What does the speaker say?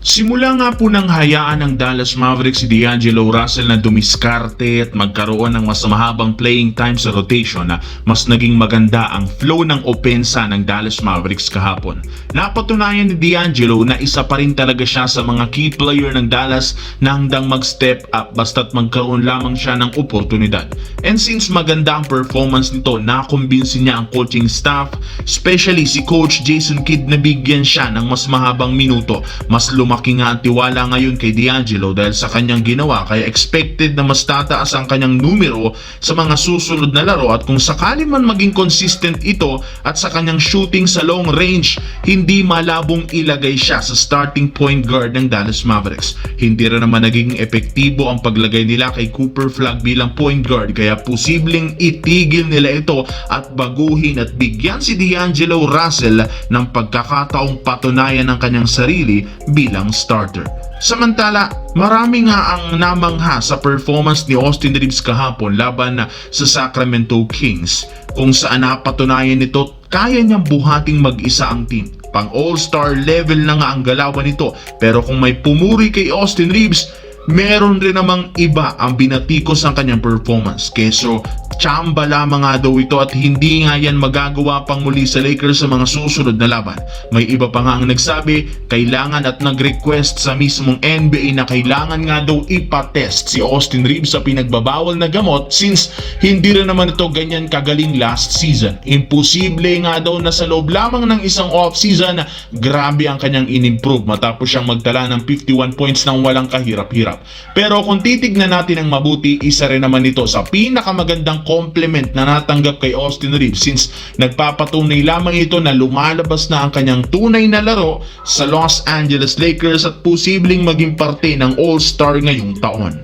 Simula nga po nang hayaan ng Dallas Mavericks si D'Angelo Russell na dumiskarte at magkaroon ng mas mahabang playing time sa rotation, na mas naging maganda ang flow ng opensa ng Dallas Mavericks kahapon. Napatunayan ni D'Angelo na isa pa rin talaga siya sa mga key player ng Dallas na handang mag-step up basta't magkaroon lamang siya ng oportunidad. And since maganda ang performance nito, nakumbinsi niya ang coaching staff, especially si Coach Jason Kidd, na bigyan siya ng mas mahabang minuto. Mas lumaki nga ang tiwala ngayon kay D'Angelo dahil sa kanyang ginawa, kaya expected na mas tataas ang kanyang numero sa mga susunod na laro, at kung sakali man maging consistent ito at sa kanyang shooting sa long range, hindi malabong ilagay siya sa starting point guard ng Dallas Mavericks. Hindi rin naman naging epektibo ang paglagay nila kay Cooper Flagg bilang point guard, kaya posibleng itigil nila ito at baguhin at bigyan si D'Angelo Russell ng pagkakataong patunayan ng kanyang sarili bilang starter. Samantala, marami nga ang namangha sa performance ni Austin Reaves kahapon laban sa Sacramento Kings, kung saan napatunayan nito kaya niyang buhating mag-isa ang team. Pang all-star level na nga ang galawan nito, pero kung may pumuri kay Austin Reaves, meron rin namang iba ang binatikos ng kanyang performance. Keso tsamba lamang nga daw ito at hindi nga yan magagawa pang muli sa Lakers sa mga susunod na laban. May iba pa nga ang nagsabi, kailangan at nag-request sa mismong NBA na kailangan nga daw ipatest si Austin Reaves sa pinagbabawal na gamot, since hindi rin naman ito ganyan kagaling last season. Imposible nga daw na sa loob lamang ng isang off-season, grabe ang kanyang in-improve matapos siyang magtala ng 51 points nang walang kahirap-hirap. Pero kung titignan natin ang mabuti, isa rin naman ito sa pinakamagandang compliment na natanggap kay Austin Reaves, since nagpapatunay lamang ito na lumalabas na ang kanyang tunay na laro sa Los Angeles Lakers at posibleng maging parte ng All-Star ngayong taon.